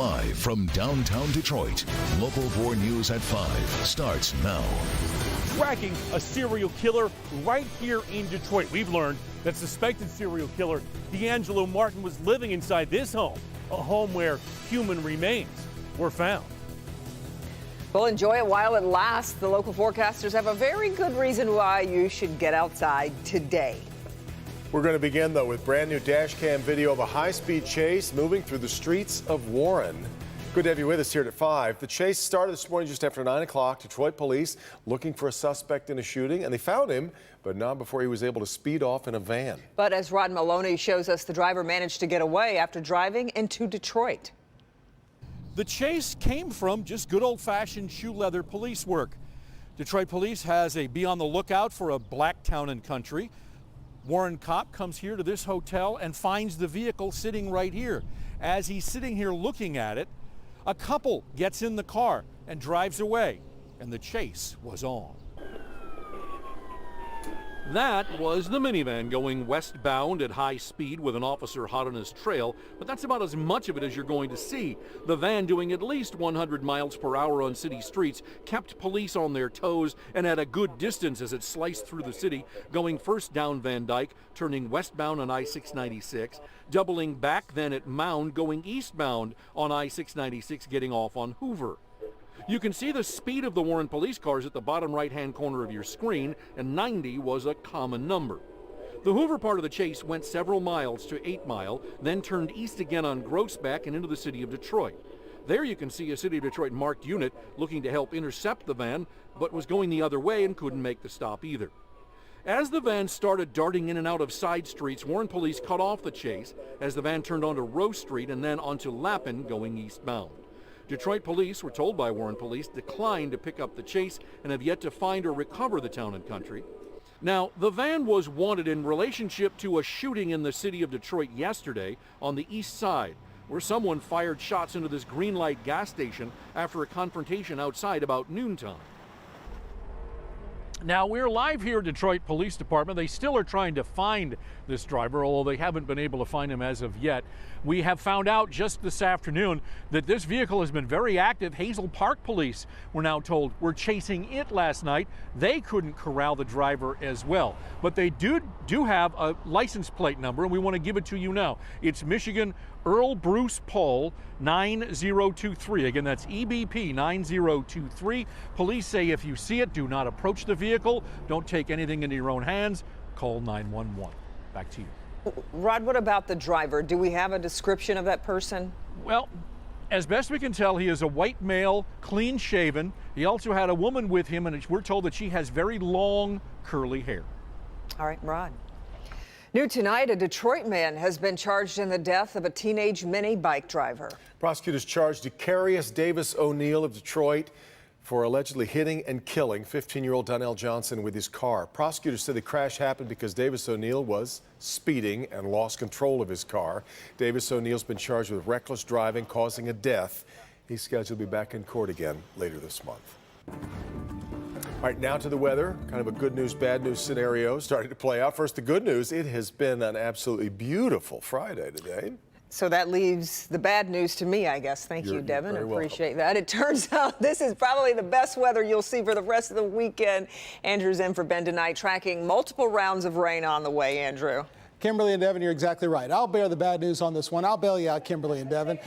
Live from downtown Detroit, Local 4 News at 5 starts now. Tracking a serial killer right here in Detroit. We've learned that suspected serial killer D'Angelo Martin was living inside this home, a home where human remains were found. Well, enjoy it while it lasts. The local forecasters have a very good reason why you should get outside today. We're going to begin, though, with brand new dash cam video of a high-speed chase moving through the streets of Warren. Good to have you with us here at 5. The chase started this morning just after 9 o'clock. Detroit police looking for a suspect in a shooting, and they found him, but not before he was able to speed off in a van. But as Rod Maloney shows us, the driver managed to get away after driving into Detroit. The chase came from just good old-fashioned shoe leather police work. Detroit police has a be on the lookout for a black town and country. Warren cop comes here to this hotel and finds the vehicle sitting right here. As he's sitting here looking at it, a couple gets in the car and drives away, and the chase was on. That was the minivan going westbound at high speed with an officer hot on his trail, but that's about as much of it as you're going to see. The van doing at least 100 miles per hour on city streets kept police on their toes and at a good distance as it sliced through the city, going first down Van Dyke, turning westbound on I-696, doubling back then at Mound, going eastbound on I-696, getting off on Hoover. You can see the speed of the Warren police cars at the bottom right-hand corner of your screen, and 90 was a common number. The Hoover part of the chase went several miles to 8 Mile, then turned east again on Grossbeck and into the city of Detroit. There you can see a City of Detroit marked unit looking to help intercept the van, but was going the other way and couldn't make the stop either. As the van started darting in and out of side streets, Warren police cut off the chase as the van turned onto Rose Street and then onto Lappin going eastbound. Detroit police were told by Warren police declined to pick up the chase and have yet to find or recover the town and country. Now, the van was wanted in relationship to a shooting in the city of Detroit yesterday on the east side, where someone fired shots into this green light gas station after a confrontation outside about noontime. Now, we're live here at Detroit Police Department. They still are trying to find this driver, although they haven't been able to find him as of yet. We have found out just this afternoon that this vehicle has been very active. Hazel Park police, we're now told, were chasing it last night. They couldn't corral the driver as well. But they do have a license plate number, and we want to give it to you now. It's Michigan Earl Bruce Paul 9023. Again, that's EBP 9023. Police say if you see it, do not approach the vehicle. Don't take anything into your own hands. Call 911. Back to you. Rod, what about the driver? Do we have a description of that person? Well, as best we can tell, he is a white male, clean shaven. He also had a woman with him, and we're told that she has very long, curly hair. All right, Rod. New tonight, a Detroit man has been charged in the death of a teenage mini-bike driver. Prosecutors charged Decarius Davis O'Neill of Detroit for allegedly hitting and killing 15-year-old Donnell Johnson with his car. Prosecutors said the crash happened because Davis O'Neill was speeding and lost control of his car. Davis O'Neill's been charged with reckless driving causing a death. He's scheduled to be back in court again later this month. All right, now to the weather. Kind of a good news, bad news scenario starting to play out. First, the good news. It has been an absolutely beautiful Friday today. So that leaves the bad news to me, I guess. Thank you, Devin. I appreciate that. It turns out this is probably the best weather you'll see for the rest of the weekend. Andrew's in for Ben tonight, tracking multiple rounds of rain on the way. Andrew. Kimberly and Devin, you're exactly right. I'll bear the bad news on this one. I'll bail you out, Kimberly and Devin.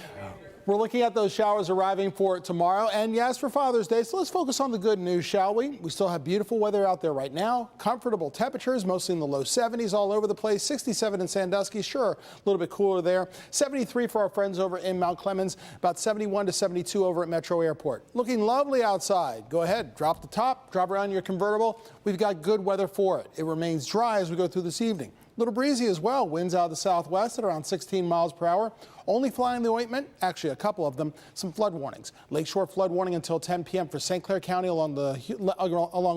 We're looking at those showers arriving for tomorrow, and yes, for Father's Day, so let's focus on the good news, shall we? We still have beautiful weather out there right now, comfortable temperatures, mostly in the low 70s all over the place, 67 in Sandusky, sure, a little bit cooler there, 73 for our friends over in Mount Clemens, about 71 to 72 over at Metro Airport. Looking lovely outside. Go ahead, drop the top, drop around your convertible. We've got good weather for it. It remains dry as we go through this evening. A little breezy as well. Winds out of the southwest at around 16 miles per hour. Only flying the ointment, actually a couple of them, some flood warnings. Lakeshore flood warning until 10 p.m. for St. Clair County along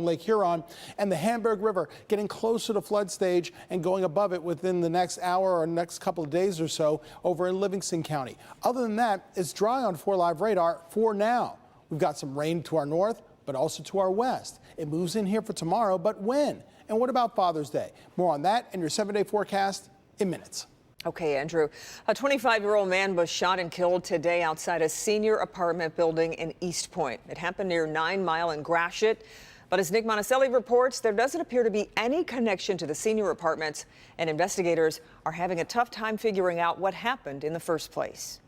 Lake Huron, and the Hamburg River getting closer to flood stage and going above it within the next hour or next couple of days or so over in Livingston County. Other than that, it's dry on 4 Live radar for now. We've got some rain to our north, but also to our west. It moves in here for tomorrow, but when? And what about Father's Day? More on that and your 7-day forecast in minutes. Okay, Andrew. A 25-year-old man was shot and killed today outside a senior apartment building in EastPointe. It happened near 9 Mile and Gratiot. But as Nick Monticelli reports, there doesn't appear to be any connection to the senior apartments, and investigators are having a tough time figuring out what happened in the first place.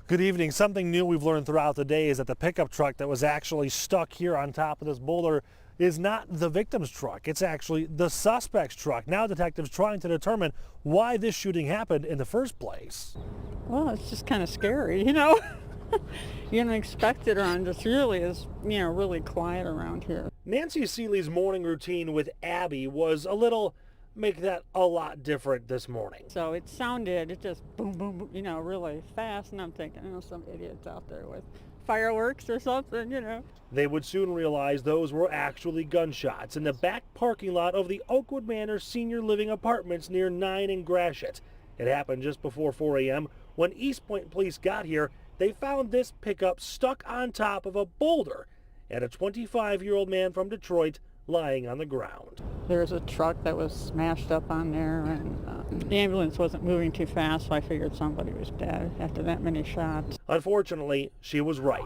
Good evening. Something new we've learned throughout the day is that the pickup truck that was actually stuck here on top of this boulder is not the victim's truck. It's actually the suspect's truck. Now detectives trying to determine why this shooting happened in the first place. Well, it's just kind of scary, you know. You don't expect it around. This really is, you know, really quiet around here. Nancy Seeley's morning routine with Abby was a little make that a lot different this morning. So it just boom, boom, boom, you know, really fast. And I'm thinking, oh, some idiot's out there with fireworks or something, you know. They would soon realize those were actually gunshots in the back parking lot of the Oakwood Manor Senior Living Apartments near 9 and Gratiot. It happened just before 4 a.m. When EastPointe police got here. They found this pickup stuck on top of a boulder and a 25-year-old man from Detroit lying on the ground. There's a truck that was smashed up on there, and the ambulance wasn't moving too fast, so I figured somebody was dead after that many shots. Unfortunately, she was right.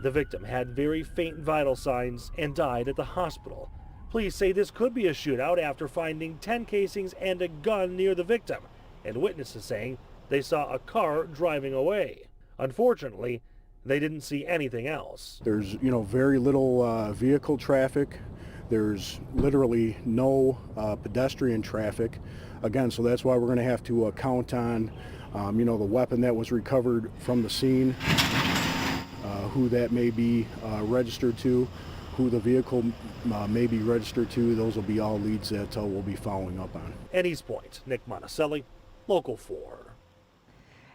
The victim had very faint vital signs and died at the hospital. Police say this could be a shootout after finding 10 casings and a gun near the victim, and witnesses saying they saw a car driving away. Unfortunately, they didn't see anything else. There's, very little vehicle traffic. There's literally no pedestrian traffic. Again, so that's why we're going to have to count on, the weapon that was recovered from the scene, who that may be registered to, who the vehicle may be registered to. Those will be all leads that we'll be following up on. At EastPointe, Nick Monticelli, Local 4.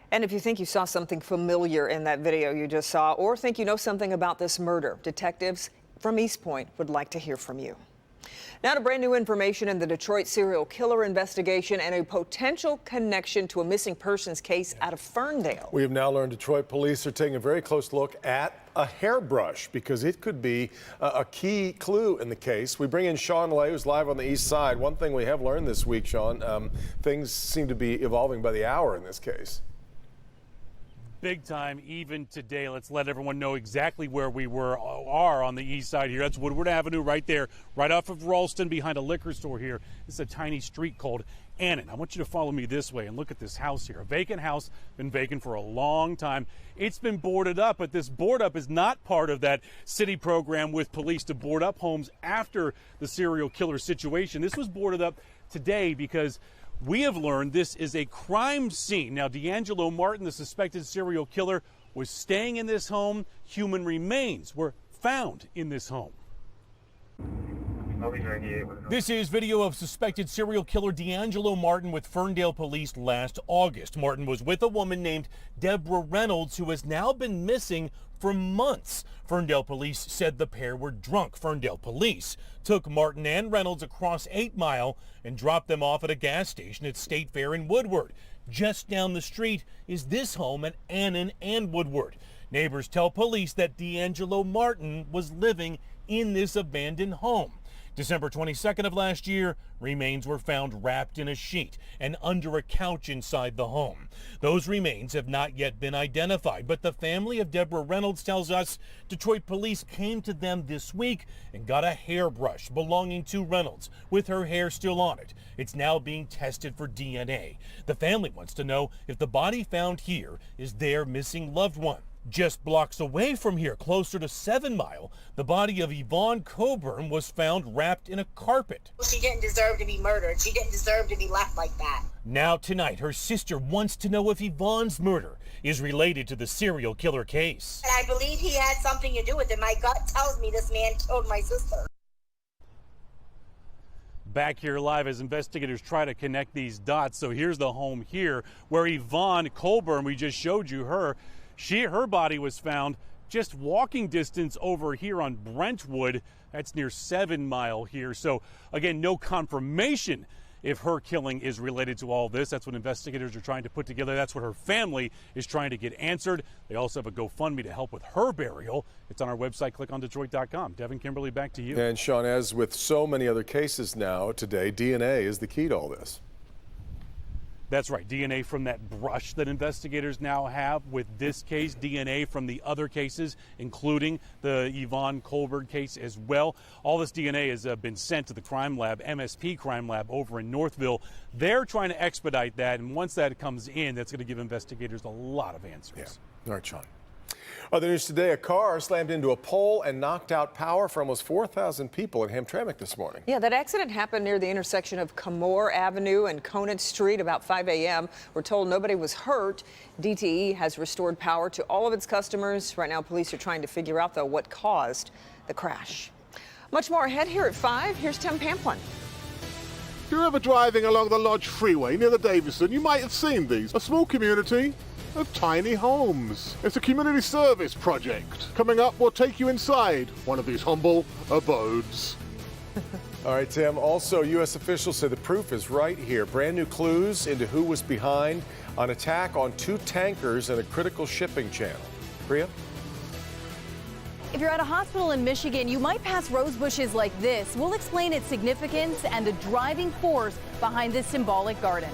And if you think you saw something familiar in that video you just saw, or think you know something about this murder, detectives from EastPointe would like to hear from you. Now to brand new information in the Detroit serial killer investigation and a potential connection to a missing persons case out of Ferndale. We have now learned Detroit police are taking a very close look at a hairbrush because it could be a key clue in the case. We bring in Sean Lay, who's live on the east side. One thing we have learned this week, Sean, things seem to be evolving by the hour in this case. Big time, even today. Let's let everyone know exactly where we are on the east side here. That's Woodward Avenue right there, right off of Ralston behind a liquor store here. It's a tiny street called Annan. I want you to follow me this way and look at this house here. A vacant house, been vacant for a long time. It's been boarded up, but this board up is not part of that city program with police to board up homes after the serial killer situation. This was boarded up today because we have learned this is a crime scene. Now, D'Angelo Martin, the suspected serial killer, was staying in this home. Human remains were found in this home. This is video of suspected serial killer D'Angelo Martin with Ferndale police last August. Martin was with a woman named Deborah Reynolds, who has now been missing for months. Ferndale police said the pair were drunk. Ferndale police took Martin and Reynolds across 8 Mile and dropped them off at a gas station at State Fair in Woodward. Just down the street is this home at Annan and Woodward. Neighbors tell police that D'Angelo Martin was living in this abandoned home. December 22nd of last year, remains were found wrapped in a sheet and under a couch inside the home. Those remains have not yet been identified, but the family of Deborah Reynolds tells us Detroit police came to them this week and got a hairbrush belonging to Reynolds with her hair still on it. It's now being tested for DNA. The family wants to know if the body found here is their missing loved one. Just blocks away from here, closer to 7 Mile, the body of Yvonne Coburn was found wrapped in a carpet. She didn't deserve to be murdered. She didn't deserve to be left like that. Now tonight, her sister wants to know if Yvonne's murder is related to the serial killer case. And I believe he had something to do with it. My gut tells me this man killed my sister. Back here live as investigators try to connect these dots. So here's the home here where Yvonne Coburn, we just showed you her body was found just walking distance over here on Brentwood. That's near 7 Mile here. So again, no confirmation if her killing is related to all this. That's what investigators are trying to put together. That's what her family is trying to get answered. They also have a GoFundMe to help with her burial. It's on our website, clickondetroit.com. Devin, Kimberly, back to you. And Sean, as with so many other cases now today, DNA is the key to all this. That's right. DNA from that brush that investigators now have with this case, DNA from the other cases, including the Yvonne Kohlberg case as well. All this DNA has been sent to the crime lab, MSP crime lab over in Northville. They're trying to expedite that, and once that comes in, that's going to give investigators a lot of answers. Yeah. All right, Sean. Other news today, a car slammed into a pole and knocked out power for almost 4,000 people in Hamtramck this morning. Yeah, that accident happened near the intersection of Camore Avenue and Conant Street about 5 a.m. We're told nobody was hurt. DTE has restored power to all of its customers. Right now, police are trying to figure out, though, what caused the crash. Much more ahead here at 5. Here's Tim Pamplin. If you're ever driving along the Lodge Freeway near the Davison, you might have seen these. A small community of tiny homes. It's a community service project. Coming up, we'll take you inside one of these humble abodes. All right, Tim. Also, U.S. officials say the proof is right here. Brand new clues into who was behind an attack on 2 tankers in a critical shipping channel. Priya? If you're at a hospital in Michigan, you might pass rose bushes like this. We'll explain its significance and the driving force behind this symbolic garden.